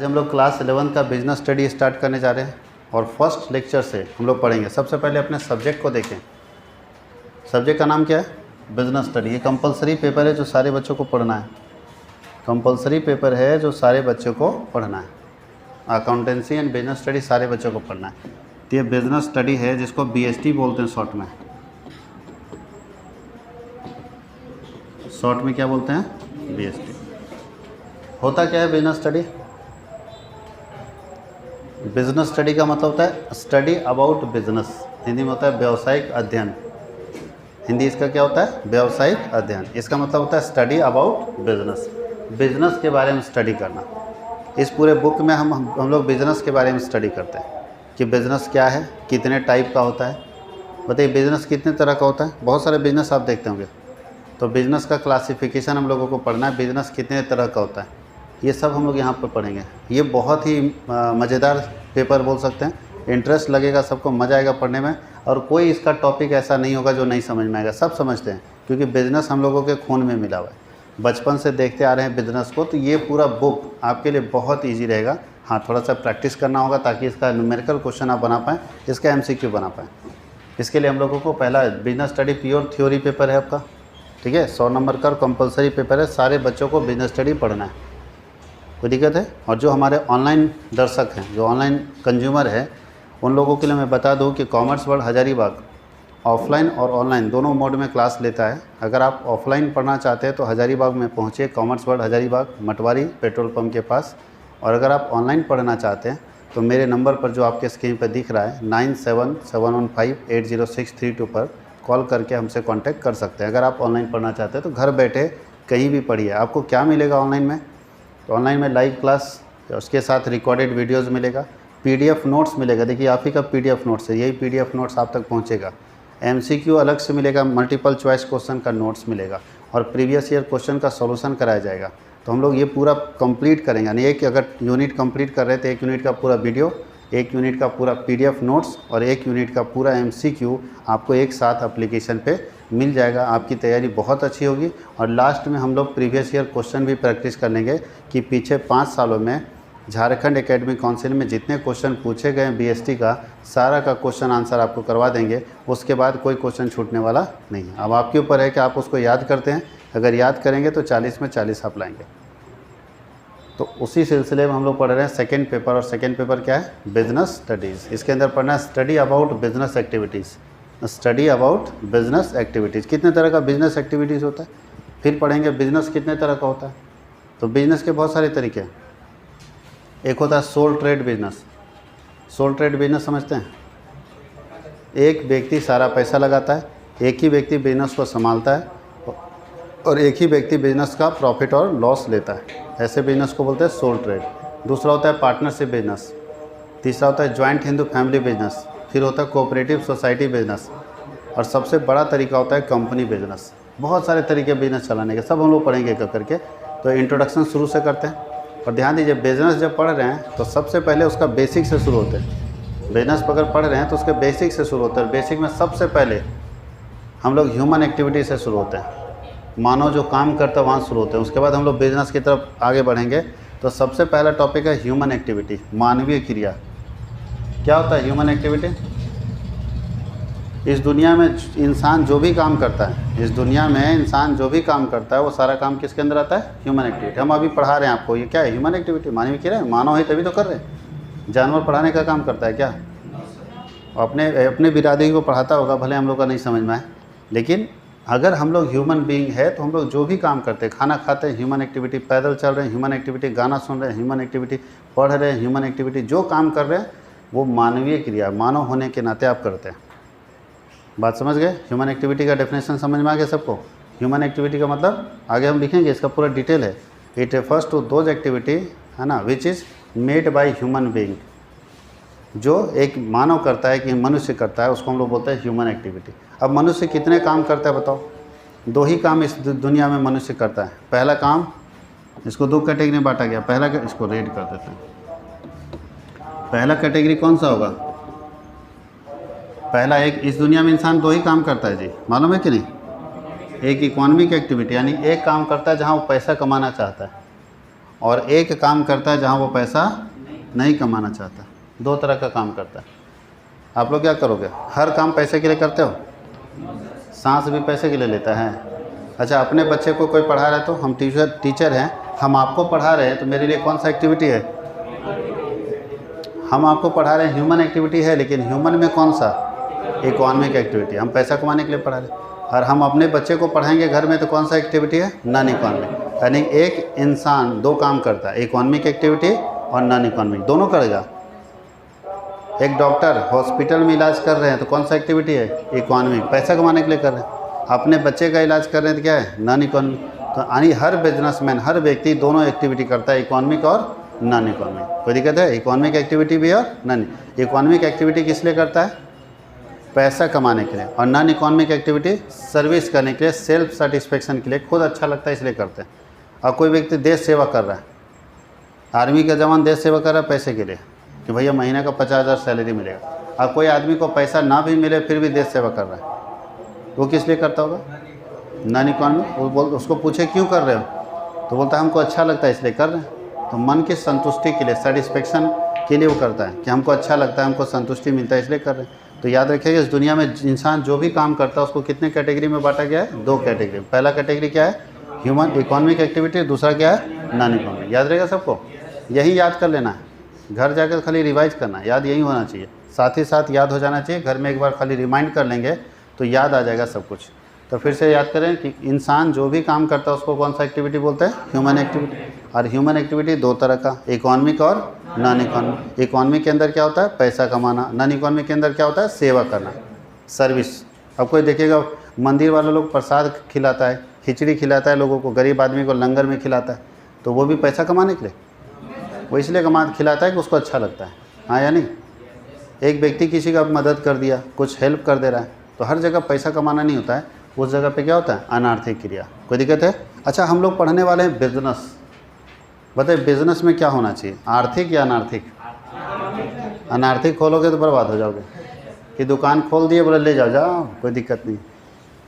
आज हम लोग क्लास 11 का बिजनेस स्टडी स्टार्ट करने जा रहे हैं और फर्स्ट लेक्चर से हम लोग पढ़ेंगे। सबसे पहले अपने सब्जेक्ट को देखें। सब्जेक्ट का नाम क्या है? Business study. ये कंपलसरी पेपर है जो सारे बच्चों को पढ़ना है। कंपलसरी पेपर है जो सारे बच्चों को पढ़ना है। अकाउंटेंसी एंड बिजनेस स्टडी सारे बच्चों को पढ़ना है। तो ये बिजनेस स्टडी है जिसको BST बोलते हैं शॉर्ट में। शॉर्ट में क्या बोलते हैं? BST। होता क्या है बिजनेस स्टडी? बिजनेस स्टडी का मतलब होता है स्टडी अबाउट बिजनेस। हिंदी में होता है व्यावसायिक अध्ययन। हिंदी इसका क्या होता है? व्यावसायिक अध्ययन। इसका मतलब होता है स्टडी अबाउट बिजनेस। बिजनेस के बारे में स्टडी करना। इस पूरे बुक में हम लोग बिजनेस के बारे में स्टडी करते हैं कि बिजनेस क्या है, कितने टाइप का होता है। बताइए बिजनेस कितने तरह का होता है? बहुत सारे बिजनेस आप देखते होंगे। तो बिजनेस का क्लासिफिकेशन हम लोगों को पढ़ना है। बिजनेस कितने तरह का होता है ये सब हम लोग यहाँ पर पढ़ेंगे। ये बहुत ही मज़ेदार पेपर बोल सकते हैं। इंटरेस्ट लगेगा सबको, मज़ा आएगा पढ़ने में। और कोई इसका टॉपिक ऐसा नहीं होगा जो नहीं समझ में आएगा। सब समझते हैं क्योंकि बिज़नेस हम लोगों के खून में मिला हुआ है। बचपन से देखते आ रहे हैं बिज़नेस को। तो ये पूरा बुक आपके लिए बहुत ईजी रहेगा। हाँ, थोड़ा सा प्रैक्टिस करना होगा ताकि इसका न्यूमेरिकल क्वेश्चन आप बना पाएँ, इसका MCQ बना पाएँ। इसके लिए हम लोगों को पहला business study pure theory paper है आपका, ठीक है। 100 नंबर का कंपलसरी पेपर है। सारे बच्चों को बिजनेस स्टडी पढ़ना है, कोई दिक्कत है? और जो हमारे ऑनलाइन दर्शक हैं, जो ऑनलाइन कंज्यूमर है, उन लोगों के लिए मैं बता दूं कि कॉमर्स वर्ल्ड हज़ारीबाग ऑफलाइन और ऑनलाइन दोनों मोड में क्लास लेता है। अगर आप ऑफलाइन पढ़ना चाहते हैं तो हज़ारीबाग में पहुंचिए, commerce world Hazaribagh Matwari petrol pump के पास। और अगर आप ऑनलाइन पढ़ना चाहते हैं तो मेरे नंबर पर जो आपके स्क्रीन पर दिख रहा है 9771580632 पर कॉल करके हमसे कॉन्टैक्ट कर सकते हैं। अगर आप ऑनलाइन पढ़ना चाहते हैं तो घर बैठे कहीं भी पढ़िए। आपको क्या मिलेगा ऑनलाइन में? तो ऑनलाइन में लाइव क्लास, उसके साथ रिकॉर्डेड वीडियोस मिलेगा, PDF नोट्स मिलेगा। देखिए आप ही का PDF नोट्स है, यही PDF नोट्स आप तक पहुंचेगा। MCQ अलग से मिलेगा, मल्टीपल चॉइस क्वेश्चन का नोट्स मिलेगा और प्रीवियस ईयर क्वेश्चन का सॉल्यूशन कराया जाएगा। तो हम लोग ये पूरा कंप्लीट करेंगे। यानी एक अगर यूनिट कंप्लीट कर रहे थे, 1 यूनिट का पूरा वीडियो, 1 यूनिट का पूरा PDF नोट्स और 1 यूनिट का पूरा MCQ आपको एक साथ एप्लीकेशन पे मिल जाएगा। आपकी तैयारी बहुत अच्छी होगी। और लास्ट में हम लोग प्रीवियस ईयर क्वेश्चन भी प्रैक्टिस कर लेंगे कि पीछे 5 सालों में झारखंड एकेडमिक काउंसिल में जितने क्वेश्चन पूछे गए BST का, सारा का क्वेश्चन आंसर आपको करवा देंगे। उसके बाद कोई क्वेश्चन छूटने वाला नहीं है। अब आपके ऊपर है कि आप उसको याद करते हैं। अगर याद करेंगे तो 40 में 40 आप लाएंगे। तो उसी सिलसिले में हम लोग पढ़ रहे हैं सेकेंड पेपर। और सेकेंड पेपर क्या है? Business studies. इसके अंदर पढ़ना है study about business activities. Study about business activities. कितने तरह का बिजनेस एक्टिविटीज़ होता है, फिर पढ़ेंगे बिजनेस कितने तरह का होता है। तो बिजनेस के बहुत सारे तरीके हैं। एक होता है sole trade business. Sole trade business समझते हैं? एक व्यक्ति सारा पैसा लगाता है, एक ही व्यक्ति बिजनेस को संभालता है और एक ही व्यक्ति बिजनेस का प्रॉफिट और लॉस लेता है। ऐसे बिजनेस को बोलते हैं सोल ट्रेड। दूसरा होता है पार्टनरशिप बिजनेस। तीसरा होता है जॉइंट हिंदू फैमिली बिजनेस। फिर होता है कोऑपरेटिव सोसाइटी बिजनेस। और सबसे बड़ा तरीका होता है कंपनी बिजनेस। बहुत सारे तरीके बिजनेस चलाने के, सब हम लोग पढ़ेंगे एक करके। तो इंट्रोडक्शन शुरू से करते हैं। और ध्यान दीजिए, बिजनेस जब पढ़ रहे हैं तो सबसे पहले उसका बेसिक से शुरू होते हैं। बिजनेस अगर पढ़ रहे हैं तो उसके बेसिक से शुरू होता है। बेसिक में सबसे पहले हम लोग ह्यूमन एक्टिविटी से शुरू होते हैं। मानव जो काम करता है वहाँ शुरू होते हैं। उसके बाद हम लोग बिजनेस की तरफ आगे बढ़ेंगे। तो सबसे पहला टॉपिक है ह्यूमन एक्टिविटी, मानवीय क्रिया। क्या होता है ह्यूमन एक्टिविटी? इस दुनिया में इंसान जो भी काम करता है, इस दुनिया में इंसान जो भी काम करता है वो सारा काम किसके अंदर आता है? Human activity. हम अभी पढ़ा रहे हैं आपको, ये क्या है? ह्यूमन एक्टिविटी, मानवीय क्रिया। मानव है तभी तो कर रहे हैं। जानवर पढ़ाने का काम करता है क्या? अपने बिरादरी को पढ़ाता होगा, भले हम लोग का नहीं समझ में आए। लेकिन अगर हम लोग ह्यूमन बीइंग है तो हम लोग जो भी काम करते हैं, खाना खाते हैं ह्यूमन एक्टिविटी, पैदल चल रहे हैं ह्यूमन एक्टिविटी, गाना सुन रहे हैं ह्यूमन एक्टिविटी, पढ़ रहे हैं ह्यूमन एक्टिविटी, जो काम कर रहे हैं वो मानवीय क्रिया, मानव होने के नाते आप करते हैं। बात समझ गए? ह्यूमन एक्टिविटी का डेफिनेशन समझ में आ गया सबको? ह्यूमन एक्टिविटी का मतलब आगे हम लिखेंगे, इसका पूरा डिटेल है। It refers to those activity, है ना, which is made by human being. जो एक मानव करता है कि मनुष्य करता है उसको हम लोग बोलते हैं ह्यूमन एक्टिविटी। अब मनुष्य कितने काम करता है बताओ? 2 ही काम इस दुनिया में मनुष्य करता है। पहला काम, इसको 2 कैटेगरी में बांटा गया। पहला, इसको रेड कर देते हैं। पहला कैटेगरी कौन सा होगा? पहला, एक इस दुनिया में इंसान 2 ही काम करता है जी, मालूम है कि नहीं? एक इकोनॉमिक एक्टिविटी, यानी एक काम करता है जहाँ वो पैसा कमाना चाहता है, और एक काम करता है जहाँ वो पैसा नहीं कमाना चाहता। दो तरह का काम करता है। आप लोग क्या करोगे? हर काम पैसे के लिए करते हो? सांस भी पैसे के लिए लेता है। अच्छा, अपने बच्चे को कोई पढ़ा रहा है तो हम टीचर हैं, हम आपको पढ़ा रहे हैं तो मेरे लिए कौन सा एक्टिविटी है? हम आपको पढ़ा रहे हैं, ह्यूमन एक्टिविटी है, लेकिन ह्यूमन में कौन सा? Economic activity. हम पैसा कमाने के लिए पढ़ा रहे हैं। और हम अपने बच्चे को पढ़ाएंगे घर में तो कौन सा एक्टिविटी है? Non economic. यानी एक इंसान दो काम करता है, इकोनॉमिक एक्टिविटी और नॉन इकोनॉमिक, दोनों करेगा। एक डॉक्टर हॉस्पिटल में इलाज कर रहे हैं तो कौन सा एक्टिविटी है? इकोनॉमिक, पैसा कमाने के लिए कर रहे हैं। अपने बच्चे का इलाज कर रहे हैं तो क्या है? Non economic. तो यानी हर बिजनेसमैन, हर व्यक्ति दोनों एक्टिविटी करता है, इकोनॉमिक और नॉन इकोनॉमिक। कोई दिक्कत है? इकोनॉमिक एक्टिविटी भी और नॉन इकोनॉमिक एक्टिविटी किस लिए करता है? पैसा कमाने के लिए। और नॉन इकोनॉमिक एक्टिविटी सर्विस करने के लिए, सेल्फ सेटिस्फेक्शन के लिए, खुद अच्छा लगता है इसलिए करते हैं। और कोई व्यक्ति देश सेवा कर रहा है, आर्मी का जवान देश सेवा कर रहा है पैसे के लिए कि भैया महीने का 50,000 सैलरी मिलेगा। और कोई आदमी को पैसा ना भी मिले फिर भी देश सेवा कर रहा है, वो किस लिए करता होगा? Non economic. वो उसको पूछे क्यों कर रहे हो तो बोलता है हमको अच्छा लगता है इसलिए कर रहे हैं। तो मन की संतुष्टि के लिए, सेटिस्फेक्शन के लिए वो करता है कि हमको अच्छा लगता है, हमको संतुष्टि मिलता है इसलिए कर रहे हैं। तो याद रखिएगा, इस दुनिया में इंसान जो भी काम करता है उसको कितने कैटेगरी में बांटा गया है? दो कैटेगरी। पहला कैटेगरी क्या है? Human economic activity. दूसरा क्या है? Non economic. याद रहेगा सबको, यही याद कर लेना है। घर जाकर खाली रिवाइज करना है, याद यही होना चाहिए। साथ ही साथ याद हो जाना चाहिए। घर में एक बार खाली रिमाइंड कर लेंगे तो याद आ जाएगा सब कुछ। तो फिर से याद करें कि इंसान जो भी काम करता है उसको कौन सा एक्टिविटी बोलते हैं? Human activity. और ह्यूमन एक्टिविटी दो तरह का, इकोनॉमिक और नॉन इकोनॉमिक। इकोनॉमिक के अंदर क्या होता है? पैसा कमाना। नॉन इकोनॉमिक के अंदर क्या होता है? सेवा करना, सर्विस। अब कोई देखिएगा मंदिर वाले लोग प्रसाद खिलाता है, खिचड़ी खिलाता है लोगों को, गरीब आदमी को लंगर में खिलाता है, तो वो भी पैसा कमाने के लिए, वो इसलिए खिलाता है कि उसको अच्छा लगता है। हाँ या नहीं? एक व्यक्ति किसी का मदद कर दिया, कुछ हेल्प कर दे रहा है, तो हर जगह पैसा कमाना नहीं होता है, उस जगह पे क्या होता है? अनार्थिक क्रिया। कोई दिक्कत है? अच्छा, हम लोग पढ़ने वाले हैं बिजनेस। बताइए बिजनेस में क्या होना चाहिए, आर्थिक या अनार्थिक? अनार्थिक खोलोगे तो बर्बाद हो जाओगे। कि दुकान खोल दिए बोले ले जाओ, जाओ कोई दिक्कत नहीं,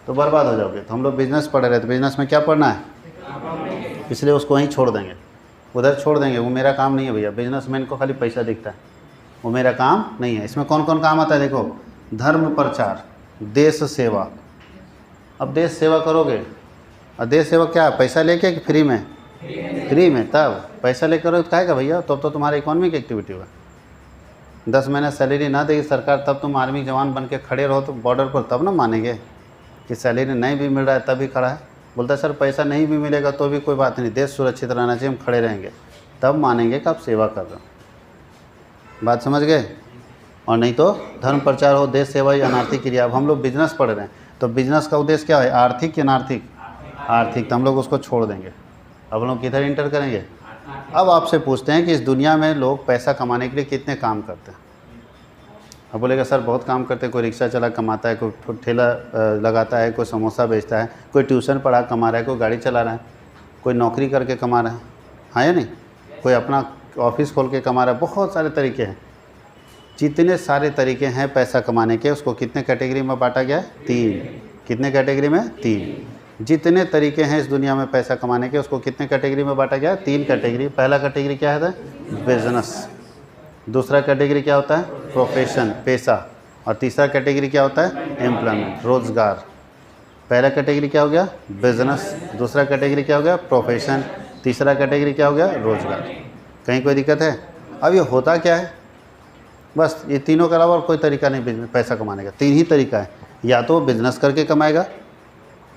तो बर्बाद हो जाओगे। तो हम लोग बिजनेस पढ़ रहे थे, बिजनेस में क्या पढ़ना है? इसलिए उसको वहीं छोड़ देंगे, उधर छोड़ देंगे। वो मेरा काम नहीं है भैया, बिजनेसमैन को खाली पैसा दिखता है, वो मेरा काम नहीं है। इसमें कौन कौन काम आता है? देखो, धर्म प्रचार, देश सेवा। अब देश सेवा करोगे, और देश सेवा क्या है? पैसा लेके कि फ्री में? फ्री में। तब पैसा लेकर करोगे तो काहेगा भैया, तब तो तुम्हारा इकोनॉमिक एक्टिविटी होगा। 10 महीना सैलरी ना देगी सरकार, तब तुम आर्मी जवान बन के खड़े रहो तो बॉर्डर पर, तब ना मानेंगे कि सैलरी नहीं भी मिल रहा है तब भी खड़ा है। बोलता है सर पैसा नहीं भी मिलेगा तो भी कोई बात नहीं, देश सुरक्षित रहना चाहिए, हम खड़े रहेंगे, तब मानेंगे कि आप सेवा कर रहे हो। बात समझ गए? और नहीं तो धर्म प्रचार हो, देश सेवा या अनार्थिक क्रिया। अब हम लोग बिजनेस पढ़ रहे हैं, तो बिजनेस का उद्देश्य क्या है? आर्थिक या अनार्थिक? आर्थिक। तो हम लोग उसको छोड़ देंगे। अब हम लोग किधर इंटर करेंगे? अब आपसे पूछते हैं कि इस दुनिया में लोग पैसा कमाने के लिए कितने काम करते हैं। अब बोलेगा सर बहुत काम करते हैं, कोई रिक्शा चला कमाता है, कोई ठेला लगाता है, कोई समोसा बेचता है, कोई ट्यूशन पढ़ा कमा रहा है, कोई गाड़ी चला रहा है, कोई नौकरी करके कमा रहा है, हाँ या नहीं? कोई अपना ऑफिस खोल के कमा रहा है। बहुत सारे तरीके हैं। जितने सारे तरीके हैं पैसा कमाने के, उसको कितने कैटेगरी में बांटा गया है? 3। कितने कैटेगरी में? 3। जितने तरीके हैं इस दुनिया में पैसा कमाने के, उसको कितने कैटेगरी में बांटा गया है? 3 कैटेगरी। पहला कैटेगरी क्या है? बिजनेस। दूसरा कैटेगरी क्या होता है? प्रोफेशन, पेशा। और तीसरा कैटेगरी क्या होता है? एम्प्लॉयमेंट, रोजगार। पहला कैटेगरी क्या हो गया? बिजनेस। दूसरा कैटेगरी क्या हो गया? प्रोफेशन। तीसरा कैटेगरी क्या हो गया? रोजगार। कहीं कोई दिक्कत है? अब ये होता क्या है? बस ये तीनों के अलावा और कोई तरीका नहीं बिजनेस पैसा कमाने का। 3 ही तरीका है, या तो वो बिजनेस करके कमाएगा,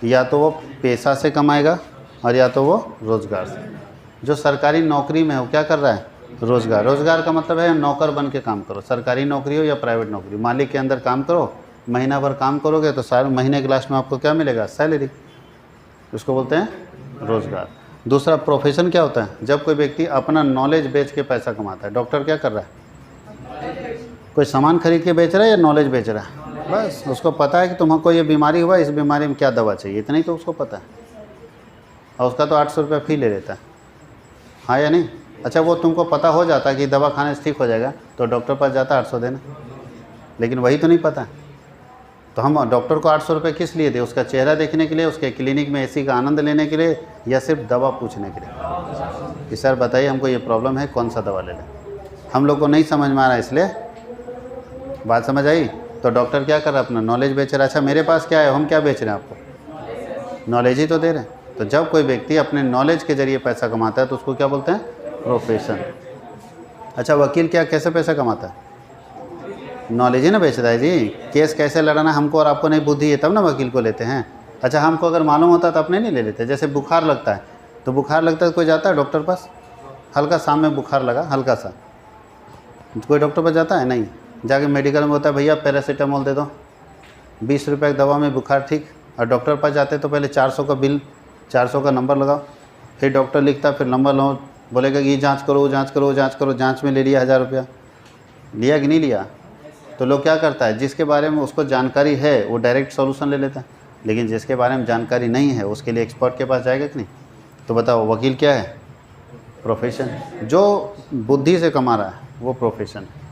या तो वो पेशा से कमाएगा, और या तो वो रोज़गार से। जो सरकारी नौकरी में हो क्या कर रहा है? रोज़गार। रोज़गार का मतलब है नौकर बन के काम करो, सरकारी नौकरी हो या प्राइवेट नौकरी, मालिक के अंदर काम करो, महीना भर काम करोगे तो सारे महीने के लास्ट में आपको क्या मिलेगा? सैलरी। उसको बोलते हैं रोज़गार। दूसरा प्रोफेशन क्या होता है? जब कोई व्यक्ति अपना नॉलेज बेच के पैसा कमाता है। डॉक्टर क्या कर रहा है? कोई सामान खरीद के बेच रहा है या नॉलेज बेच रहा है? बस उसको पता है कि तुमको ये बीमारी हुआ, इस बीमारी में क्या दवा चाहिए, इतना ही तो उसको पता है। और उसका तो 800 रुपये फी ले लेता है, हाँ या नहीं? अच्छा, वो तुमको पता हो जाता है कि दवा खाने से ठीक हो जाएगा तो डॉक्टर पास जाता है 800 देना, लेकिन वही तो नहीं पता है। तो हम डॉक्टर को 800 रुपये किस लिए दे? उसका चेहरा देखने के लिए, उसके क्लिनिक में एसी का आनंद लेने के लिए, या सिर्फ दवा पूछने के लिए? कि सर बताइए हमको ये प्रॉब्लम है, कौन सा दवा ले लें। हम लोग को नहीं समझ में आ रहा है, इसलिए बात समझ आई। तो डॉक्टर क्या कर रहा है, अपना नॉलेज बेच रहा है। अच्छा मेरे पास क्या है, हम क्या बेच रहे हैं आपको, नॉलेज ही तो दे रहे हैं। तो जब कोई व्यक्ति अपने नॉलेज के जरिए पैसा कमाता है तो उसको क्या बोलते हैं, प्रोफेशन। अच्छा वकील क्या कैसे पैसा कमाता है, नॉलेज ही ना बेचता है जी। केस कैसे लड़ाना हमको और आपको नहीं बुद्धि है, तब ना वकील को लेते हैं। अच्छा हमको अगर मालूम होता तो अपने नहीं ले लेते। जैसे बुखार लगता है, तो बुखार लगता है तो कोई जाता है डॉक्टर पास, हल्का शाम में बुखार लगा हल्का सा, कोई डॉक्टर पास जाता है नहीं। जाके मेडिकल में होता है भैया पैरासीटामोल दे दो, 20 रुपये की दवा में बुखार ठीक। और डॉक्टर पास जाते तो पहले 400 का बिल, 400 का नंबर लगाओ, फिर डॉक्टर लिखता, फिर नंबर लो, बोलेगा कि ये जाँच करो वो जाँच करो वो जाँच करो। जाँच में ले लिया 1000 रुपया, लिया कि नहीं लिया। तो लोग क्या करता है, जिसके बारे में उसको जानकारी है वो डायरेक्ट सॉल्यूशन ले लेता है, लेकिन जिसके बारे में जानकारी नहीं है उसके लिए एक्सपर्ट के पास जाएगा कि नहीं। तो बताओ वकील क्या है, प्रोफेशन। जो बुद्धि से कमा रहा है वो प्रोफेशन है।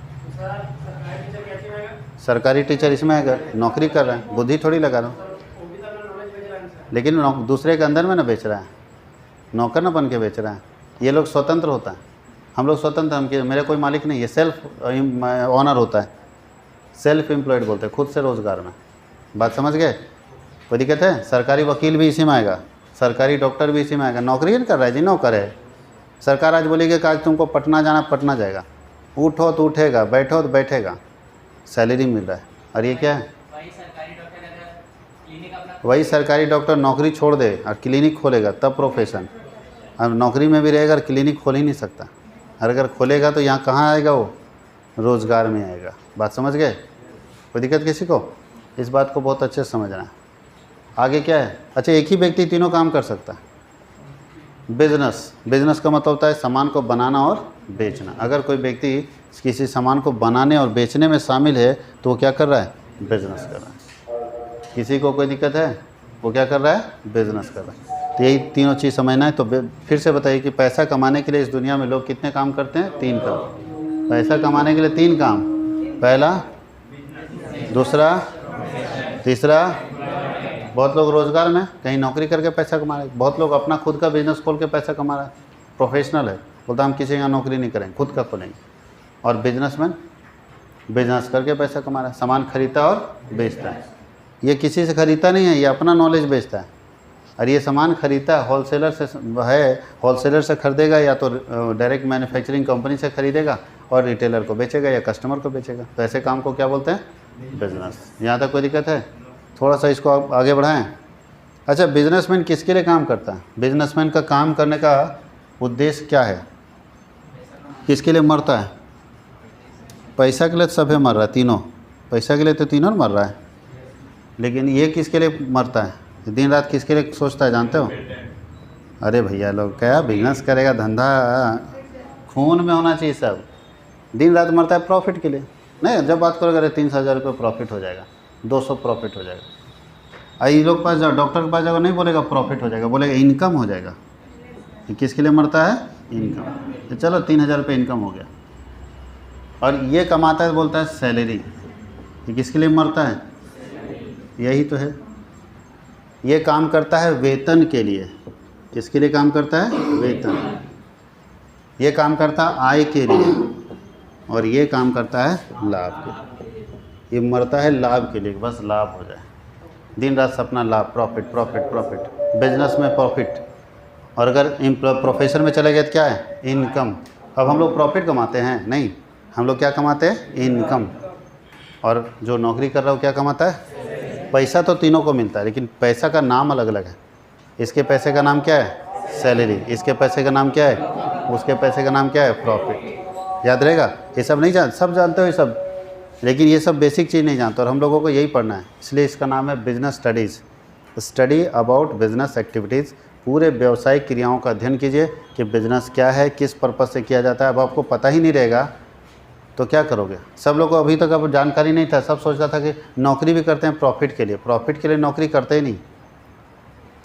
सरकारी टीचर इसमें अगर नौकरी कर रहा है, बुद्धि थोड़ी लगा रहा हूँ, लेकिन दूसरे के अंदर में ना बेच रहा है, नौकर ना बन के बेच रहा है। ये लोग स्वतंत्र होता है, हम लोग स्वतंत्र, हम मेरा कोई मालिक नहीं है, सेल्फ ऑनर होता है, सेल्फ एम्प्लॉयड बोलते हैं, खुद से रोज़गार में। बात समझ गए, कोई दिक्कत है। सरकारी वकील भी इसी में आएगा, सरकारी डॉक्टर भी इसी में आएगा। नौकरी नहीं कर रहा है जी, नौकर है। सरकार आज बोलेगी कि आज तुमको पटना जाना, पटना जाएगा, उठो तो उठेगा, बैठो तो बैठेगा, सैलरी मिल रहा है। और ये क्या है, वही सरकारी डॉक्टर नौकरी छोड़ दे और क्लिनिक खोलेगा तब प्रोफेशन। अब नौकरी में भी रहेगा और क्लिनिक खोल ही नहीं सकता, और अगर खोलेगा तो यहाँ कहाँ आएगा, वो रोज़गार में आएगा। बात समझ गए, कोई दिक्कत किसी को। इस बात को बहुत अच्छे से समझना है। आगे क्या है, अच्छा एक ही व्यक्ति तीनों काम कर सकता है। बिजनेस का मतलब होता है सामान को बनाना और बेचना। अगर कोई व्यक्ति किसी सामान को बनाने और बेचने में शामिल है तो वो क्या कर रहा है, बिजनेस कर रहा है। किसी को कोई दिक्कत है, वो क्या कर रहा है, बिजनेस कर रहा है। तो यही तीनों चीज़ समझना है। तो फिर से बताइए कि पैसा कमाने के लिए इस दुनिया में लोग कितने काम करते हैं, 3 काम। पैसा कमाने के लिए 3 काम, पहला, दूसरा, तीसरा। बहुत लोग रोज़गार में कहीं नौकरी करके पैसा कमा रहे हैं, बहुत लोग अपना खुद का बिजनेस खोल के पैसा कमा रहा है, प्रोफेशनल है, बोलता हम किसी यहाँ नौकरी नहीं करेंगे, खुद का खोलेंगे। और बिजनेसमैन बिजनेस करके पैसा कमा रहा है, सामान खरीदता और बेचता है। ये किसी से खरीदता नहीं है, ये अपना नॉलेज बेचता है। और ये सामान खरीदता है होलसेलर से है, होलसेलर से खरीदेगा या तो डायरेक्ट मैन्युफैक्चरिंग कंपनी से खरीदेगा और रिटेलर को बेचेगा या कस्टमर को बेचेगा। तो ऐसे काम को क्या बोलते हैं, बिजनेस। यहाँ तक कोई दिक्कत है, थोड़ा सा इसको आप आगे बढ़ाएं। अच्छा बिजनेसमैन किसके लिए काम करता है, बिजनेसमैन का काम करने का उद्देश्य क्या है, किसके लिए मरता है। पैसा के लिए तो सभी मर रहा है, तीनों, पैसा के लिए तो तीनों मर रहा है, लेकिन ये किसके लिए मरता है, दिन रात किसके लिए सोचता है जानते हो। अरे भैया लोग क्या बिजनेस करेगा, धंधा खून में होना चाहिए सब। दिन रात मरता है प्रॉफिट के लिए। नहीं जब बात करोगे अरे 300,000 रुपये प्रॉफिट हो जाएगा, 200 प्रॉफिट हो जाएगा। ये लोग पास जाओ, डॉक्टर के पास जाओ, नहीं बोलेगा प्रॉफिट हो जाएगा, बोलेगा इनकम हो जाएगा। ये किसके लिए मरता है, इनकम। तो चलो 3,000 रुपये इनकम हो गया। और ये कमाता है बोलता है सैलरी। ये किसके लिए मरता है, यही तो है। ये काम करता है वेतन के लिए। किसके लिए काम करता है, वेतन। ये काम करता है आय के लिए, और ये काम करता है लाभ के लिए। ये मरता है लाभ के लिए, बस लाभ हो जाए, दिन रात सपना लाभ, प्रॉफिट प्रॉफिट प्रॉफिट, बिजनेस में प्रॉफिट। और अगर प्रोफेशन में चले गए तो क्या है, इनकम। अब हम लोग प्रॉफिट कमाते हैं, नहीं, हम लोग क्या कमाते हैं, इनकम। और जो नौकरी कर रहा है वो क्या कमाता है, पैसा तो तीनों को मिलता है, लेकिन पैसा का नाम अलग अलग है। इसके पैसे का नाम क्या है, सैलरी। इसके पैसे का नाम क्या है, उसके पैसे का नाम क्या है, प्रॉफिट। याद रहेगा, ये सब नहीं सब जानते हो ये सब, लेकिन ये सब बेसिक चीज़ नहीं जानते, और हम लोगों को यही पढ़ना है। इसलिए इसका नाम है business studies, study about business activities. पूरे व्यवसायिक क्रियाओं का अध्ययन कीजिए कि बिजनेस क्या है, किस पर्पज़ से किया जाता है। अब आपको पता ही नहीं रहेगा तो क्या करोगे। सब लोगों को अभी तक अब जानकारी नहीं था, सब सोचता था कि नौकरी भी करते हैं प्रॉफिट के लिए। प्रॉफिट के लिए नौकरी करते ही नहीं।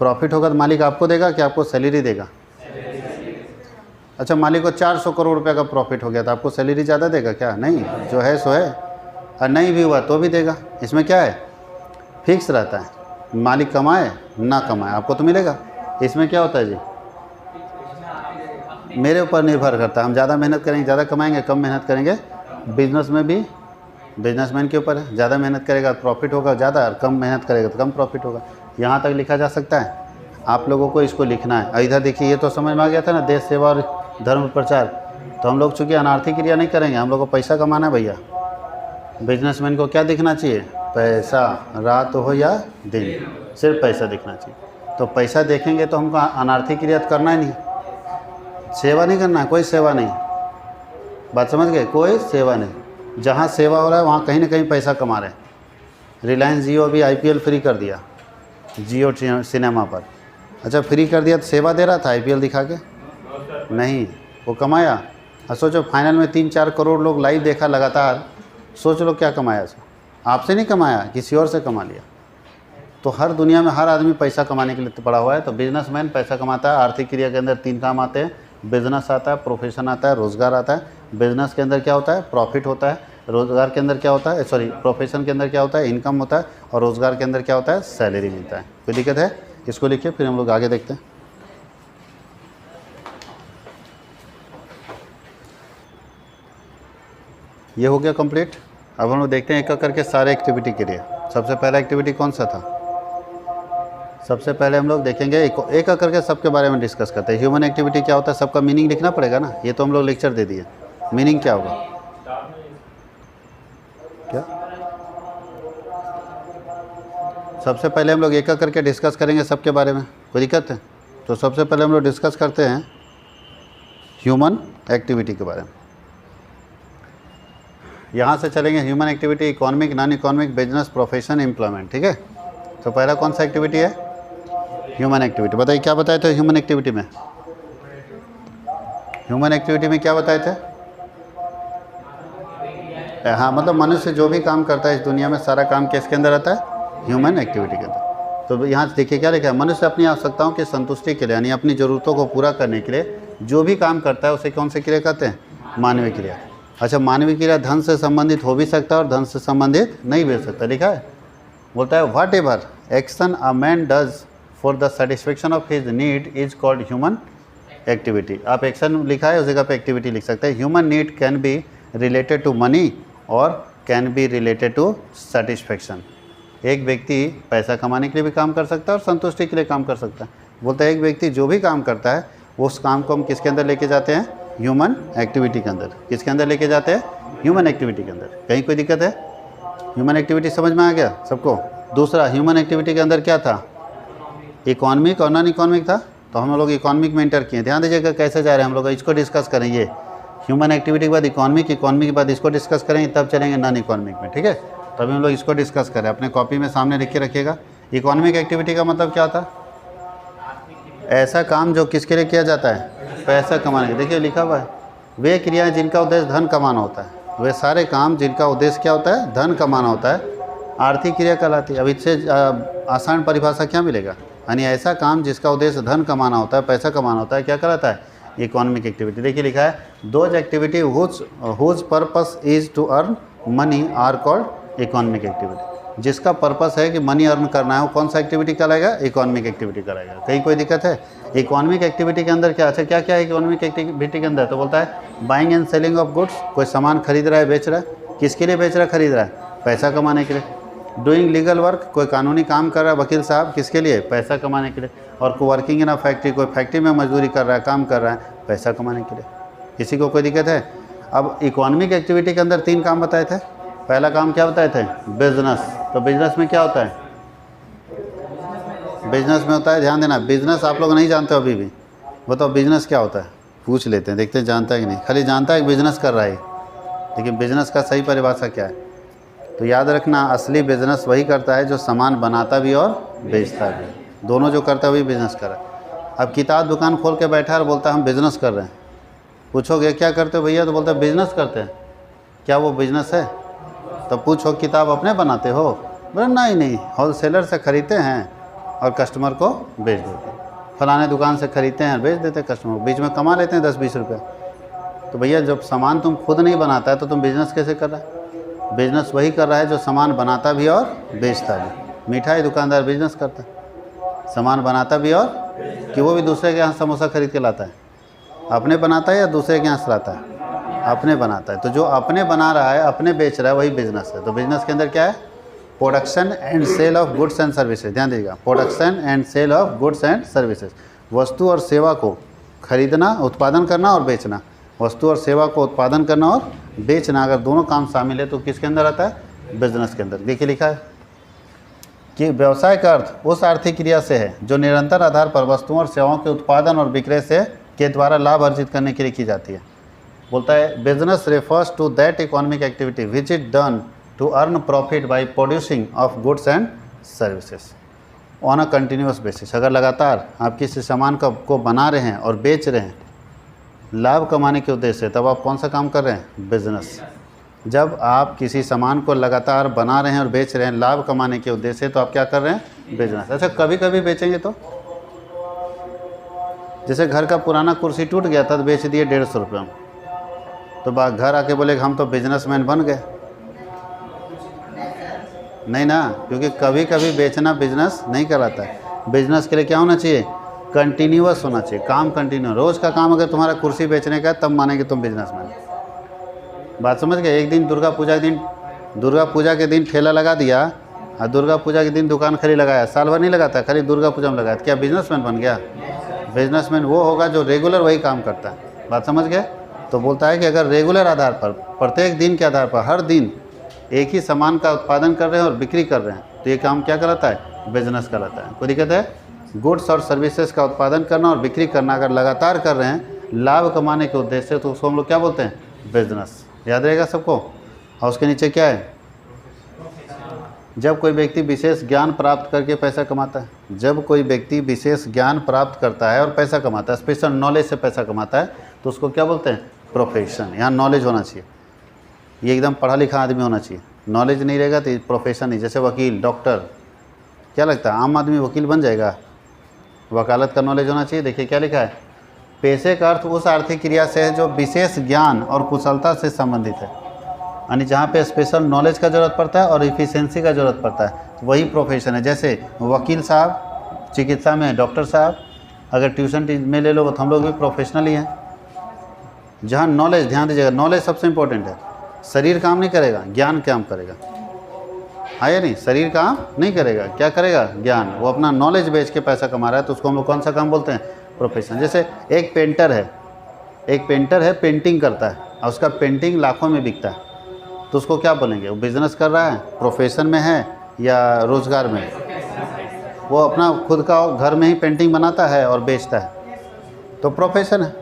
प्रॉफिट होगा तो मालिक आपको देगा कि आपको सैलरी देगा। अच्छा मालिक को 400 करोड़ रुपए का प्रॉफिट हो गया तो आपको सैलरी ज़्यादा देगा क्या, नहीं, जो है सो है। और नहीं भी हुआ तो भी देगा। इसमें क्या है, फिक्स रहता है, मालिक कमाए ना कमाए आपको तो मिलेगा। इसमें क्या होता है जी, मेरे ऊपर निर्भर करता है। हम ज़्यादा मेहनत करेंगे ज़्यादा कमाएंगे, कम मेहनत करेंगे बिजनेस में भी बिजनेसमैन के ऊपर है। ज़्यादा मेहनत करेगा तो प्रॉफिट होगा ज़्यादा, और कम मेहनत करेगा तो कम प्रॉफिट होगा। यहाँ तक लिखा जा सकता है। आप लोगों को इसको लिखना है। इधर देखिए, ये तो समझ में आ गया था ना, देश सेवा और धर्म प्रचार। तो हम लोग चूँकि अनार्थिक क्रिया नहीं करेंगे, हम लोग को पैसा कमाना है भैया। बिजनेसमैन को क्या दिखना चाहिए? पैसा, रात हो या दिन, सिर्फ पैसा दिखना चाहिए। तो पैसा देखेंगे तो हमको अनार्थिक क्रिया करना ही नहीं, सेवा नहीं करना है, कोई सेवा नहीं। बात समझ गए? कोई सेवा नहीं। जहाँ सेवा हो रहा है वहाँ कहीं ना कहीं पैसा कमा रहे हैं। रिलायंस जियो अभी IPL फ्री कर दिया जियो सिनेमा पर। अच्छा, फ्री कर दिया तो सेवा दे रहा था IPL दिखा के? नहीं, वो कमाया। और सोचो फाइनल में 3-4 करोड़ लोग लाइव देखा लगातार। सोच लो क्या कमाया सो। आपसे नहीं कमाया, किसी और से कमा लिया। तो हर दुनिया में हर आदमी पैसा कमाने के लिए पड़ा हुआ है। तो बिजनेसमैन पैसा कमाता है। आर्थिक क्रिया के अंदर 3 काम आते हैं। बिजनेस आता है, प्रोफेशन आता है, रोज़गार आता है। बिजनेस के अंदर क्या होता है? प्रॉफिट होता है। रोज़गार के अंदर क्या होता है? प्रोफेशन के अंदर क्या होता है? इनकम होता है। और रोज़गार के अंदर क्या होता है? सैलरी मिलता है। कोई दिक्कत है? इसको लिखिए, फिर हम लोग आगे देखते हैं। ये हो गया कंप्लीट। अब हम लोग देखते हैं एक एक करके सारे एक्टिविटी के लिए। सबसे पहला एक्टिविटी कौन सा था? सबसे पहले हम लोग देखेंगे एक एक करके सबके बारे में डिस्कस करते हैं। ह्यूमन एक्टिविटी क्या होता है, सबका मीनिंग लिखना पड़ेगा ना। ये तो हम लोग लेक्चर दे दिए। मीनिंग क्या होगा? क्या? सबसे पहले हम लोग एक एक करके डिस्कस करेंगे सबके बारे में। कोई दिक्कत है? तो सबसे पहले हम लोग डिस्कस करते हैं ह्यूमन एक्टिविटी के बारे में। यहाँ से चलेंगे human activity, economic, non economic, business, profession, employment. ठीक है। तो पहला कौन सा एक्टिविटी है? Human activity. बताइए क्या बताए थे ह्यूमन एक्टिविटी में? ह्यूमन एक्टिविटी में क्या बताए थे? हाँ, मतलब मनुष्य जो भी काम करता है इस दुनिया में, सारा काम किसके अंदर आता है? ह्यूमन एक्टिविटी के अंदर। तो यहाँ से देखिए क्या लिखा है? मनुष्य अपनी आवश्यकताओं की संतुष्टि के लिए, यानी अपनी ज़रूरतों को पूरा करने के लिए जो भी काम करता है उसे कौन से क्रिया कहते हैं? मानवीय क्रिया। अच्छा, मानवीय क्रिया धन से संबंधित हो भी सकता है और धन से संबंधित नहीं भी हो सकता। लिखा है, बोलता है whatever action a man does for the satisfaction of his need is called human activity. आप एक्शन लिखा है, उस जगह पे एक्टिविटी लिख सकते हैं। Human need can be related to money और can be related to satisfaction. एक व्यक्ति पैसा कमाने के लिए भी काम कर सकता है और संतुष्टि के लिए काम कर सकता है। बोलता है एक व्यक्ति जो भी काम करता है उस काम को हम किसके अंदर लेके जाते हैं? ह्यूमन एक्टिविटी के अंदर। किसके अंदर लेके जाते हैं? ह्यूमन एक्टिविटी के अंदर। कहीं कोई दिक्कत है? ह्यूमन एक्टिविटी समझ में आ गया सबको? दूसरा, ह्यूमन एक्टिविटी के अंदर क्या था? इकोनॉमिक और नॉन इकोनॉमिक था। तो हम लोग इकोनॉमिक में एंटर किए। ध्यान दीजिएगा कैसे जा रहे हैं हम लोग, इसको डिस्कस करेंगे। ह्यूमन एक्टिविटी के बाद इकोनॉमिक, इकोनॉमिक के बाद इसको डिस्कस करेंगे, तब चलेंगे नॉन इकोनॉमिक में। ठीक है। तो अभी हम लोग इसको डिस्कस करें। अपने कॉपी में सामने लिख के रखिएगा। इकोनॉमिक एक्टिविटी का मतलब क्या था? ऐसा काम जो किसके लिए किया जाता है? पैसा कमाने के। देखिए लिखा हुआ है, वे क्रियाएं जिनका उद्देश्य धन कमाना होता है। वे सारे काम जिनका उद्देश्य क्या होता है? धन कमाना होता है, आर्थिक क्रिया कहलाती है। अब इससे आसान परिभाषा क्या मिलेगा? यानी ऐसा काम जिसका उद्देश्य धन कमाना होता है, पैसा कमाना होता है, क्या कहलाता है? Economic activity. देखिए लिखा है, those activity whose purpose is to earn money are called economic activity. जिसका पर्पस है कि मनी अर्न करना है, वो कौन सा एक्टिविटी कहलाएगा? इकोनॉमिक एक्टिविटी कहलाएगा। कहीं कोई दिक्कत है? इकोनॉमिक एक्टिविटी के अंदर क्या? अच्छा, क्या क्या है इकोनॉमिक एक्टिविटी के अंदर? तो बोलता है buying and selling of goods. कोई सामान खरीद रहा है, बेच रहा है। किसके लिए बेच रहा है, खरीद रहा है? पैसा कमाने के लिए। डूइंग लीगल वर्क, कोई कानूनी काम कर रहा है वकील साहब, किसके लिए? पैसा कमाने के लिए। और वर्किंग इन अ फैक्ट्री, कोई फैक्ट्री में मजदूरी कर रहा है, काम कर रहा है, पैसा कमाने के लिए। किसी को कोई दिक्कत है? अब इकोनॉमिक एक्टिविटी के अंदर 3 काम बताए थे। पहला काम क्या बताए थे? बिजनेस। तो बिजनेस में क्या होता है? बिजनेस में होता है, ध्यान देना, बिजनेस आप लोग नहीं जानते हो अभी भी। बताओ बिजनेस क्या होता है? पूछ लेते हैं, देखते हैं जानता है कि नहीं। खाली जानता है कि बिजनेस कर रहा है, लेकिन बिजनेस का सही परिभाषा क्या है? तो याद रखना, असली बिजनेस वही करता है जो सामान बनाता भी और बेचता भी। दोनों जो करता है वही बिजनेस कर रहा है। अब किताब दुकान खोल के बैठा है और बोलता है हम बिजनेस कर रहे हैं। पूछोगे क्या करते हो भैया, तो बोलता है बिजनेस करते हैं। क्या वो बिजनेस है? तो पूछो किताब अपने बनाते हो? बोले नहीं, होलसेलर से खरीदते हैं और कस्टमर को बेच देते हैं। फलाने दुकान से खरीदते हैं और बेच देते हैं कस्टमर को, बीच में कमा लेते हैं 10-20 रुपये। तो भैया जब सामान तुम खुद नहीं बनाता है तो तुम बिजनेस कैसे कर रहा है? बिजनेस वही कर रहा है जो सामान बनाता भी और बेचता भी। मिठाई दुकानदार बिजनेस करता है, सामान बनाता भी और कि वो भी दूसरे के यहाँ समोसा खरीद के लाता है। अपने बनाता है या दूसरे के यहाँ से लाता है? अपने बनाता है। तो जो अपने बना रहा है, अपने बेच रहा है, वही बिजनेस है। तो बिजनेस के अंदर क्या है? Production and sale of goods and services. ध्यान दीजिएगा, production and sale of goods and services. वस्तु और सेवा को खरीदना, उत्पादन करना और बेचना। वस्तु और सेवा को उत्पादन करना और बेचना, अगर दोनों काम शामिल है तो किसके अंदर आता है? बिजनेस के अंदर। देखिए लिखा है कि व्यवसाय का अर्थ उस आर्थिक क्रिया से है जो निरंतर आधार पर वस्तुओं और सेवाओं के उत्पादन और विक्रय से के द्वारा लाभ अर्जित करने के लिए की जाती है। बोलता है business refers to that economic activity which is done to earn profit by producing of goods and services on a continuous basis. अगर लगातार आप किसी सामान को बना रहे हैं और बेच रहे हैं लाभ कमाने के उद्देश्य से, तब आप कौन सा काम कर रहे हैं? बिजनेस। जब आप किसी सामान को लगातार बना रहे हैं और बेच रहे हैं लाभ कमाने के उद्देश्य से, तो आप क्या कर रहे हैं? बिजनेस। अच्छा, कभी कभी बेचेंगे तो, जैसे घर का पुराना कुर्सी टूट गया था तो बेच दिए 150 रुपये में, तो घर आके बोले हम तो बिजनेसमैन बन गए। नहीं ना, क्योंकि कभी कभी बेचना बिजनेस नहीं कहलाता है। बिजनेस के लिए क्या होना चाहिए? कंटिन्यूअस होना चाहिए, काम कंटिन्यू। रोज़ का काम अगर तुम्हारा कुर्सी बेचने का है तब मानेंगे तुम बिजनेसमैन। बात समझ गए? एक दिन दुर्गा पूजा के दिन ठेला लगा दिया और दुर्गा पूजा के दिन दुकान खाली लगाया, साल भर नहीं लगाता, खाली दुर्गा पूजा में लगाया, क्या बिजनेसमैन बन गया? बिजनेसमैन वो होगा जो रेगुलर वही काम करता है। बात समझ गए? तो बोलता है कि अगर रेगुलर आधार पर, प्रत्येक दिन के आधार पर, हर दिन एक ही सामान का उत्पादन कर रहे हैं और बिक्री कर रहे हैं, तो ये काम क्या कहलाता है? बिजनेस कहलाता है। कोई दिक्कत है? गुड्स और सर्विसेज का उत्पादन करना और बिक्री करना अगर लगातार कर रहे हैं लाभ कमाने के उद्देश्य से, तो उसको हम लोग क्या बोलते हैं? बिजनेस। याद रहेगा सबको। और उसके नीचे क्या है? जब कोई व्यक्ति विशेष ज्ञान प्राप्त करके पैसा कमाता है। जब कोई व्यक्ति विशेष ज्ञान प्राप्त करता है और पैसा कमाता है, स्पेशल नॉलेज से पैसा कमाता है, तो उसको क्या बोलते हैं? प्रोफेशन। यहाँ नॉलेज होना चाहिए, ये एकदम पढ़ा लिखा आदमी होना चाहिए। नॉलेज नहीं रहेगा तो प्रोफेशन नहीं। जैसे वकील, डॉक्टर, क्या लगता है आम आदमी वकील बन जाएगा? वकालत का नॉलेज होना चाहिए। देखिए क्या लिखा है, पैसे का अर्थ उस आर्थिक क्रिया से है जो विशेष ज्ञान और कुशलता से संबंधित है, यानी जहाँ पे स्पेशल नॉलेज का ज़रूरत पड़ता है और इफ़िशियंसी का ज़रूरत पड़ता है, तो वही प्रोफेशन है। जैसे वकील साहब चिकित्सा में, डॉक्टर साहब अगर ट्यूशन में ले लो तो हम लोग भी प्रोफेशनल ही हैं। जहाँ नॉलेज, ध्यान दीजिएगा, नॉलेज सबसे इम्पोर्टेंट है। शरीर काम नहीं करेगा, ज्ञान काम करेगा। हाँ या नहीं? शरीर काम नहीं करेगा, क्या करेगा? ज्ञान। वो अपना नॉलेज बेच के पैसा कमा रहा है, तो उसको हम लोग कौन सा काम बोलते हैं? प्रोफेशन। जैसे एक पेंटर है, पेंटिंग करता है और उसका पेंटिंग लाखों में बिकता है, तो उसको क्या बोलेंगे? वो बिजनेस कर रहा है, प्रोफेशन में है या रोज़गार में है? वो अपना खुद का घर में ही पेंटिंग बनाता है और बेचता है, तो प्रोफेशन है।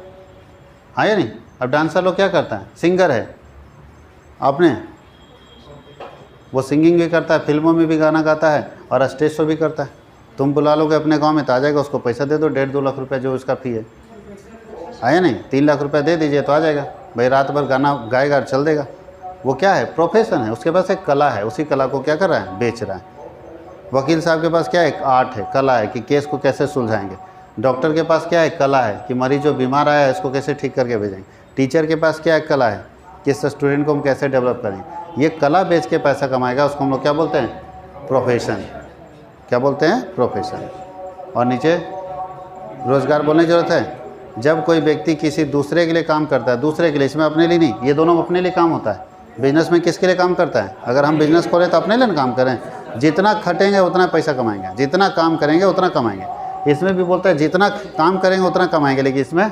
हाँ या नहीं? अब डांसर लोग क्या करता है? सिंगर है, आपने वो सिंगिंग भी करता है, फिल्मों में भी गाना गाता है और स्टेज शो भी करता है। तुम बुला लोगे अपने गांव में तो आ जाएगा, उसको पैसा दे दो 1.5-2 लाख रुपया जो उसका फ़ी है। आया नहीं? 3 लाख रुपया दे दीजिए तो आ जाएगा भाई, रात भर गाना गाएगा और चल देगा। वो क्या है? प्रोफेशन है। उसके पास एक कला है, उसी कला को क्या कर रहा है? बेच रहा है। वकील साहब के पास क्या है? एक आर्ट है, कला है कि केस को कैसे सुलझाएंगे। डॉक्टर के पास क्या है? कला है कि मरीज जो बीमार आया है इसको कैसे ठीक करके भेजेंगे। टीचर के पास क्या है? कला है कि इस स्टूडेंट को हम कैसे डेवलप करेंगे। ये कला बेच के पैसा कमाएगा, उसको हम लोग क्या बोलते हैं? प्रोफेशन। क्या बोलते हैं? प्रोफेशन। और नीचे रोज़गार बोलने की ज़रूरत है। जब कोई व्यक्ति किसी दूसरे के लिए काम करता है, दूसरे के लिए, इसमें अपने लिए नहीं, ये दोनों अपने लिए काम होता है। बिजनेस में किसके लिए काम करता है? अगर हम बिजनेस खोलें तो अपने लिए काम करें। जितना खटेंगे उतना पैसा कमाएंगे, जितना काम करेंगे उतना कमाएंगे। इसमें भी बोलता है जितना काम करेंगे उतना कमाएंगे, लेकिन इसमें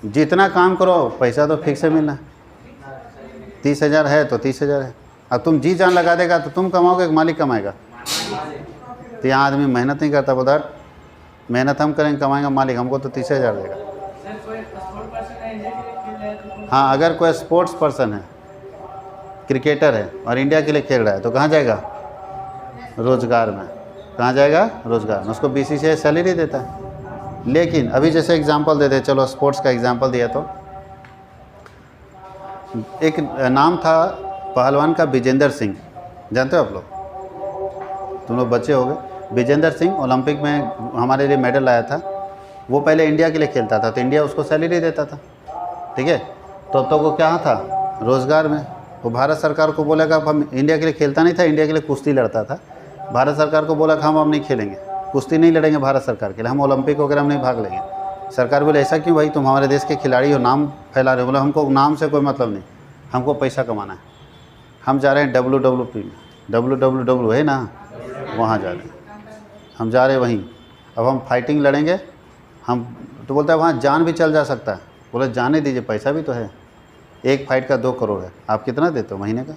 जितना काम करो पैसा तो फिक्स है मिलना। 30,000 है तो 30,000 है। अब तुम जी जान लगा देगा तो तुम कमाओगे कि मालिक कमाएगा? तो यहाँ आदमी मेहनत नहीं करता, बोला मेहनत हम करेंगे कमाएंगे मालिक, हमको तो 30,000 देगा। हाँ, अगर कोई स्पोर्ट्स पर्सन है, क्रिकेटर है और इंडिया के लिए खेल रहा है तो कहाँ जाएगा? रोज़गार में। कहाँ जाएगा? रोज़गार में। उसको BCCI सैलरी देता है। लेकिन अभी जैसे एग्जांपल देते हैं, चलो स्पोर्ट्स का एग्जांपल दिया, तो एक नाम था पहलवान का विजेंद्र सिंह, जानते हो आप लोग? तुम लोग बच्चे हो गए। विजेंद्र सिंह ओलंपिक में हमारे लिए मेडल लाया था। वो पहले इंडिया के लिए खेलता था तो इंडिया उसको सैलरी देता था, ठीक है। तो वो क्या था? रोज़गार में। वो भारत सरकार को बोला कि हम, इंडिया के लिए खेलता नहीं था, इंडिया के लिए कुश्ती लड़ता था। भारत सरकार को बोला कि हम अब नहीं खेलेंगे, कुश्ती नहीं लड़ेंगे भारत सरकार के लिए, हम ओलंपिक वगैरह में नहीं भाग लेंगे। सरकार बोले ऐसा क्यों भाई, तुम हमारे देश के खिलाड़ी हो, नाम फैला रहे हो। बोले हमको नाम से कोई मतलब नहीं, हमको पैसा कमाना है। हम जा रहे हैं WWP में, WWW है ना, वहाँ जा रहे हैं, हम जा रहे हैं वहीं। अब हम फाइटिंग लड़ेंगे हम, तो बोलता है वहाँ जान भी चल जा सकता है। बोले जाने दीजिए, पैसा भी तो है, एक फाइट का 2 करोड़ है, आप कितना देते हो महीने का?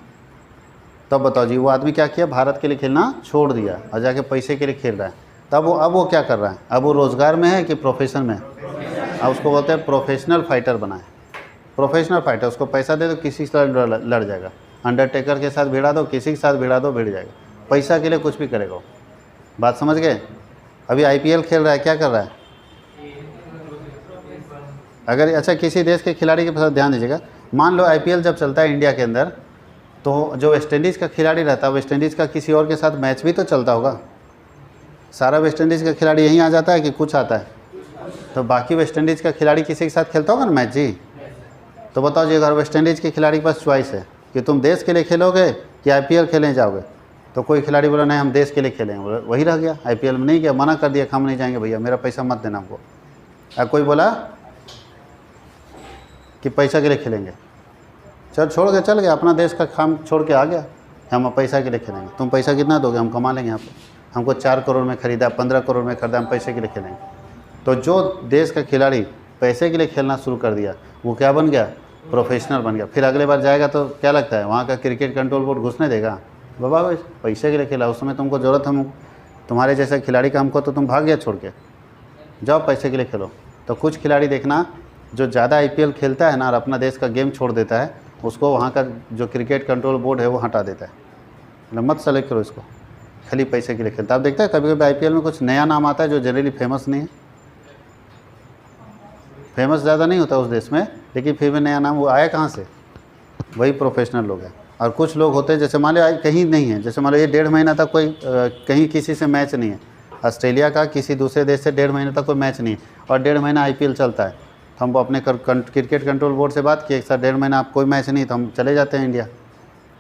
तब बताओ जी, वो आदमी क्या किया, भारत के लिए खेलना छोड़ दिया और जाके पैसे के लिए खेल रहा है। तब अब वो क्या कर रहा है, अब वो रोज़गार में है कि प्रोफेशन में है? अब उसको बोलते हैं प्रोफेशनल फाइटर बनाए। प्रोफेशनल फाइटर, उसको पैसा दे दो, किसी से लड़ जाएगा। अंडरटेकर के साथ भिड़ा दो, किसी के साथ भिड़ा दो, भिड़ जाएगा। पैसा के लिए कुछ भी करेगा। बात समझ गए? अभी IPL खेल रहा है, क्या कर रहा है? अगर अच्छा किसी देश के खिलाड़ी के पास ध्यान दीजिएगा, मान लो IPL जब चलता है इंडिया के अंदर, तो जो वेस्ट इंडीज़ का खिलाड़ी रहता है, वेस्ट इंडीज़ का किसी और के साथ मैच भी तो चलता होगा। सारा वेस्ट इंडीज़ का खिलाड़ी यहीं आ जाता है कि कुछ आता है? तो बाकी वेस्ट इंडीज़ का खिलाड़ी किसी के साथ खेलता होगा ना मैच जी। तो बताओ जी, अगर वेस्ट इंडीज़ के खिलाड़ी के पास चॉइस है कि तुम देश के लिए खेलोगे कि IPL खेलने जाओगे, तो कोई खिलाड़ी बोला नहीं हम देश के लिए खेलेंगे, वही रह गया। IPL में नहीं गया, मना कर दिया, हम नहीं जाएंगे भैया, मेरा पैसा मत देना हमको। अब कोई बोला कि पैसा के लिए खेलेंगे, चल छोड़ के चल गया, अपना देश का काम छोड़ के आ गया, हम पैसा के लिए खेलेंगे। तुम पैसा कितना दोगे, हम कमा लेंगे यहाँ पर, हमको 4 करोड़ में ख़रीदा, 15 करोड़ में ख़रीदा, हम पैसे के लिए खेलेंगे। तो जो देश का खिलाड़ी पैसे के लिए खेलना शुरू कर दिया, वो क्या बन गया, प्रोफेशनल बन गया। फिर अगले बार जाएगा तो क्या लगता है, वहाँ का क्रिकेट कंट्रोल बोर्ड घुसने देगा? बाबा पैसे के लिए खेला, उस समय तुमको ज़रूरत है तुम्हारे जैसे खिलाड़ी का, हमको तो तुम भाग गया छोड़ के, जाओ पैसे के लिए खेलो। तो कुछ खिलाड़ी देखना, जो ज़्यादा IPL खेलता है ना और अपना देश का गेम छोड़ देता है, उसको वहाँ का जो क्रिकेट कंट्रोल बोर्ड है वो हटा देता है। मत सेलेक्ट करो इसको, खाली पैसे के लिए खेलता है। आप देखते हैं कभी कभी IPL में कुछ नया नाम आता है जो जनरली फेमस नहीं है, फेमस ज़्यादा नहीं होता उस देश में, लेकिन फिर भी नया नाम वो आया कहाँ से, वही प्रोफेशनल लोग हैं। और कुछ लोग होते हैं, जैसे मान लो कहीं नहीं है, जैसे मान लो ये 1.5 महीना तक कोई कहीं किसी से मैच नहीं है, ऑस्ट्रेलिया का किसी दूसरे देश से 1.5 महीने तक कोई मैच नहीं है, और 1.5 महीना IPL चलता है। तो हम अपने क्रिकेट कंट्रोल बोर्ड से बात किए, सर 1.5 महीना आप कोई मैच नहीं, तो हम चले जाते हैं इंडिया,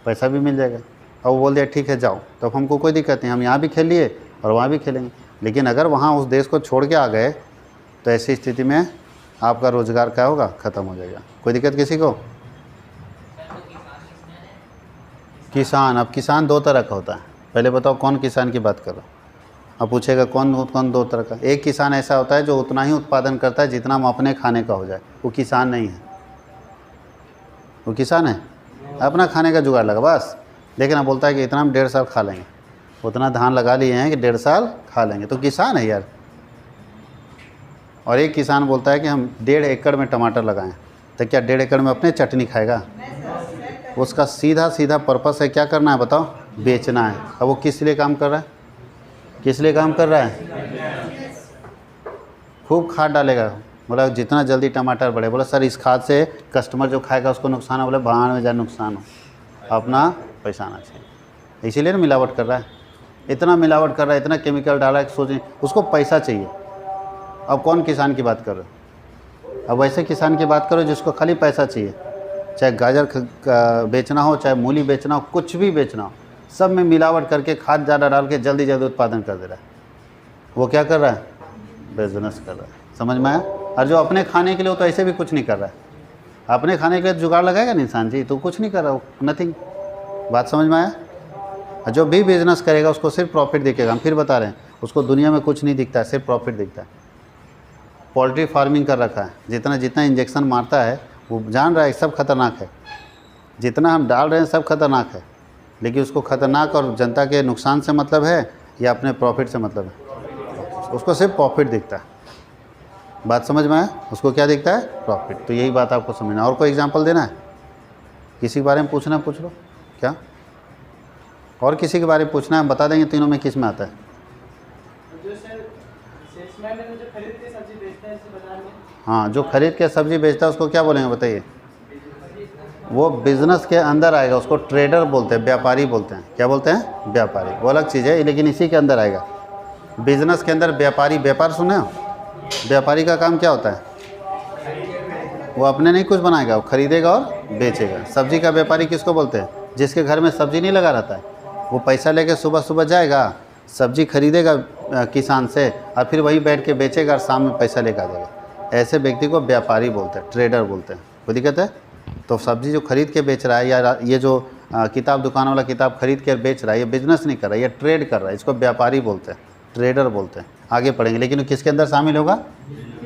पैसा भी मिल जाएगा। और वो बोल दिया ठीक है जाओ, तो हमको कोई दिक्कत नहीं, हम यहाँ भी खेल लिए और वहाँ भी खेलेंगे। लेकिन अगर वहाँ उस देश को छोड़ के आ गए, तो ऐसी स्थिति में आपका रोज़गार क्या होगा, ख़त्म हो जाएगा। कोई दिक्कत किसी को? किसान, अब किसान 2 तरह का होता है। पहले बताओ कौन किसान की बात कर रहा हूँ। अब पूछेगा कौन 2 तरह का। एक किसान ऐसा होता है जो उतना ही उत्पादन करता है जितना हम अपने खाने का हो जाए, वो किसान नहीं है। वो किसान है, अपना खाने का जुगाड़ लगा बस। लेकिन अब बोलता है कि इतना हम 1.5 साल खा लेंगे, उतना धान लगा लिए हैं कि 1.5 साल खा लेंगे, तो किसान है यार। और एक किसान बोलता है कि हम 1.5 एकड़ में टमाटर लगाएं, तो क्या 1.5 एकड़ में अपने चटनी खाएगा? उसका सीधा पर्पस है क्या करना है बताओ, बेचना है। अब वो किस लिए काम कर रहा है, किस लिए काम कर रहा है? खूब खाद डालेगा, बोला जितना जल्दी टमाटर बढ़े। बोला सर इस खाद से कस्टमर जो खाएगा उसको नुकसान है। बोले भाड़ में जा नुकसान हो, अपना पैसा आना चाहिए। इसीलिए ना मिलावट कर रहा है, इतना मिलावट कर रहा है, इतना केमिकल डाला है, सोचें उसको पैसा चाहिए। अब कौन किसान की बात कर रहे हो? अब वैसे किसान की बात करो जिसको खाली पैसा चाहिए, चाहे गाजर बेचना हो, चाहे मूली बेचना हो, कुछ भी बेचना हो, सब में मिलावट करके खाद ज़्यादा डाल के जल्दी उत्पादन कर दे रहा है। वो क्या कर रहा है, बिजनेस कर रहा है। समझ में आया? और जो अपने खाने के लिए हो तो ऐसे भी कुछ नहीं कर रहा है, अपने खाने के लिए जुगाड़ लगाएगा नहीं इंसान जी, तो कुछ नहीं कर रहा, नथिंग। बात समझ में आया? जो भी बिजनेस करेगा उसको सिर्फ प्रॉफिट दिखेगा। हम फिर बता रहे हैं, उसको दुनिया में कुछ नहीं दिखता है, सिर्फ प्रॉफिट दिखता है। पोल्ट्री फार्मिंग कर रखा है, जितना इंजेक्शन मारता है वो जान रहा है सब खतरनाक है, जितना हम डाल रहे हैं सब खतरनाक है, लेकिन उसको खतरनाक और जनता के नुकसान से मतलब है या अपने प्रॉफिट से मतलब है? उसको सिर्फ प्रॉफिट दिखता है। बात समझ में आया? उसको क्या दिखता है, प्रॉफिट। तो यही बात आपको समझना। और कोई एग्जांपल देना है, किसी के बारे में पूछना पूछ लो। क्या और किसी के बारे में पूछना है, बता देंगे तीनों में किस में आता है। हाँ, जो खरीद के सब्जी बेचता है उसको क्या बोलेंगे बताइए? वो बिज़नेस के अंदर आएगा, उसको ट्रेडर बोलते हैं, व्यापारी बोलते हैं। क्या बोलते हैं? व्यापारी। वो अलग चीज़ है, लेकिन इसी के अंदर आएगा। बिज़नेस के अंदर व्यापारी, व्यापार सुने हो? व्यापारी का काम क्या होता है? वो अपने नहीं कुछ बनाएगा, वो खरीदेगा और बेचेगा। सब्जी का व्यापारी किसको बोलते हैं? जिसके घर में सब्जी नहीं लगा रहता है, वो पैसा लेके सुबह सुबह जाएगा, सब्जी खरीदेगा किसान से, और फिर वही बैठ के बेचेगा और शाम में पैसा लेकर आ जाएगा। ऐसे व्यक्ति को व्यापारी बोलते हैं, ट्रेडर बोलते हैं। कोई दिक्कत है? तो सब्जी जो खरीद के बेच रहा है या ये जो किताब दुकान वाला किताब खरीद के बेच रहा है, ये बिजनेस नहीं कर रहा है, ये ट्रेड कर रहा है, इसको व्यापारी बोलते हैं, ट्रेडर बोलते हैं। आगे पढ़ेंगे, लेकिन किसके अंदर शामिल होगा?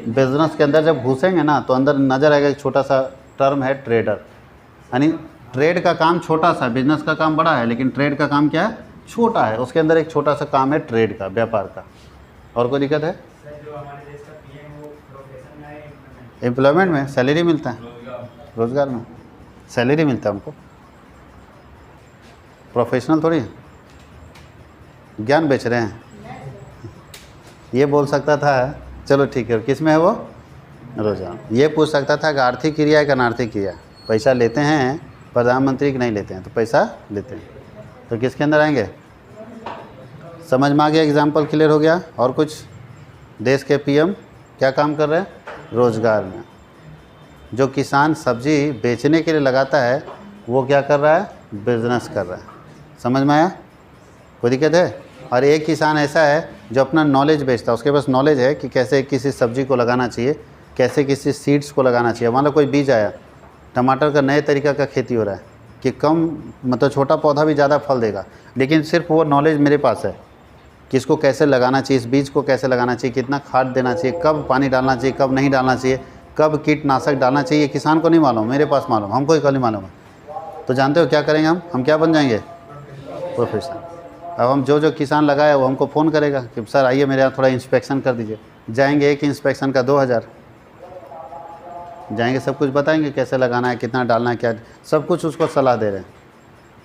बिजनेस के अंदर जब घुसेंगे ना तो अंदर नज़र आएगा एक छोटा सा टर्म है ट्रेडर, यानी ट्रेड का काम छोटा सा, बिजनेस का काम बड़ा है, लेकिन ट्रेड का काम क्या है? छोटा है। उसके अंदर एक छोटा सा काम है ट्रेड का, व्यापार का। और कोई दिक्कत है? एम्प्लॉयमेंट में सैलरी मिलता है, रोजगार में सैलरी मिलता है हमको, प्रोफेशनल थोड़ी है, ज्ञान बेच रहे हैं। ये बोल सकता था, चलो ठीक है, किस में है वो? रोजगार। ये पूछ सकता था कि आर्थिक क्रिया है कि अनार्थिक क्रिया। पैसा लेते हैं प्रधानमंत्री की नहीं लेते हैं, तो पैसा लेते हैं, तो किसके अंदर आएंगे? समझ में आ गया? एग्जाम्पल क्लियर हो गया? और कुछ? देश के पीएम क्या काम कर रहे हैं? रोजगार में। जो किसान सब्जी बेचने के लिए लगाता है वो क्या कर रहा है? बिजनेस कर रहा है। समझ में आया? कोई दिक्कत है? और एक किसान ऐसा है जो अपना नॉलेज बेचता है, उसके पास नॉलेज है कि कैसे किसी सब्जी को लगाना चाहिए, कैसे किसी सीड्स को लगाना चाहिए। मान लो कोई बीज आया, टमाटर का नए तरीका का खेती हो रहा है कि कम मतलब छोटा पौधा भी ज़्यादा फल देगा, लेकिन सिर्फ वो नॉलेज मेरे पास है कि इसको कैसे लगाना चाहिए, इस बीज को कैसे लगाना चाहिए, कितना खाद देना चाहिए, कब पानी डालना चाहिए, कब नहीं डालना चाहिए, कब कीटनाशक डालना चाहिए, किसान को नहीं मालूम, मेरे पास मालूम, हमको ही नहीं मालूम है। तो जानते हो क्या करेंगे हम क्या बन जाएंगे? प्रोफेशनल। अब हम जो किसान लगाए वो हमको फ़ोन करेगा कि सर आइए मेरे यहाँ थोड़ा इंस्पेक्शन कर दीजिए। जाएंगे, एक इंस्पेक्शन का 2000 जाएंगे, सब कुछ बताएंगे कैसे लगाना है, कितना डालना है, क्या, सब कुछ उसको सलाह दे रहे हैं।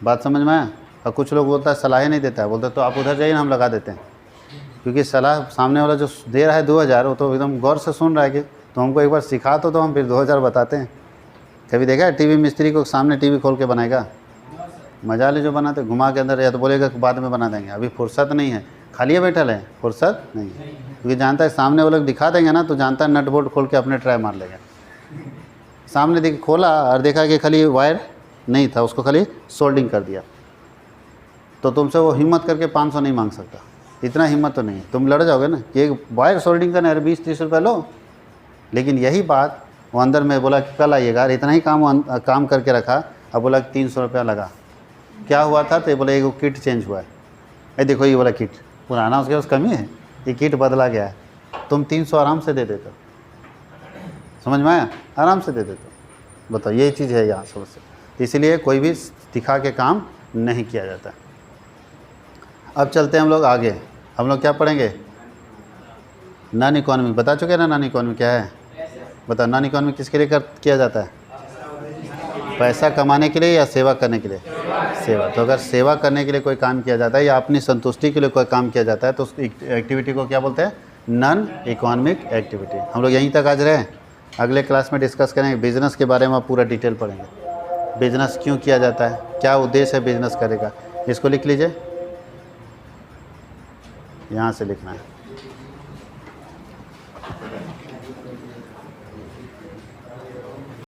बात समझ में आया? और कुछ लोग बोलता है सलाह नहीं देता है, बोलते तो आप उधर जाइए ना, हम लगा देते हैं। क्योंकि सलाह सामने वाला जो दे रहा है 2000, वो तो एकदम गौर से सुन रहा है कि तो हमको एक बार सिखा तो हम फिर 2000 बताते हैं। कभी देखा है टीवी मिस्त्री को सामने टीवी खोल के बनाएगा? मजा ले जो बनाते, घुमा के अंदर, या तो बोलेगा कि बाद में बना देंगे, अभी फुर्सत नहीं है, खाली बैठल है, फुर्सत नहीं है। क्योंकि जानता है सामने वो लोग दिखा देंगे ना, तो जानता है नट बोल्ट खोल के अपने ट्राई मार लेगा। सामने खोला और देखा कि खाली वायर नहीं था, उसको खाली सोल्डिंग कर दिया, तो तुमसे वो हिम्मत करके 500 नहीं मांग सकता, इतना हिम्मत तो नहीं है। तुम लड़ जाओगे ना कि एक वायर सोल्डिंग करना है, 20-30 रुपये लो। लेकिन यही बात वो अंदर में बोला कि कल आइएगा, इतना ही काम करके रखा, अब बोला कि 300 रुपया लगा। क्या हुआ था? तो बोला एक किट चेंज हुआ है, ये देखो ये वाला किट पुराना, उसके पास कमी है, ये किट बदला गया है, तुम 300 आराम से दे देते हो। समझ में आया? आराम से दे देते हो। बताओ, ये चीज़ है यहाँ समस्या। इसलिए कोई भी दिखा के काम नहीं किया जाता। अब चलते हैं हम लोग आगे। हम लोग क्या पढ़ेंगे? Non economic. बता चुके ना नॉन इकोनॉमिक क्या है? बताओ, नॉन इकोनॉमिक किसके लिए किया जाता है? पैसा कमाने के लिए या सेवा करने के लिए? सेवा। तो अगर सेवा करने के लिए कोई काम किया जाता है या अपनी संतुष्टि के लिए कोई काम किया जाता है तो उस एक्टिविटी को क्या बोलते हैं? Non economic activity. हम लोग यहीं तक आज रहे हैं। अगले क्लास में डिस्कस करेंगे बिजनेस के बारे में, पूरा डिटेल पढ़ेंगे। बिजनेस क्यों किया जाता है, क्या उद्देश्य है बिजनेस करने का, इसको लिख लीजिए, यहाँ से लिखना है।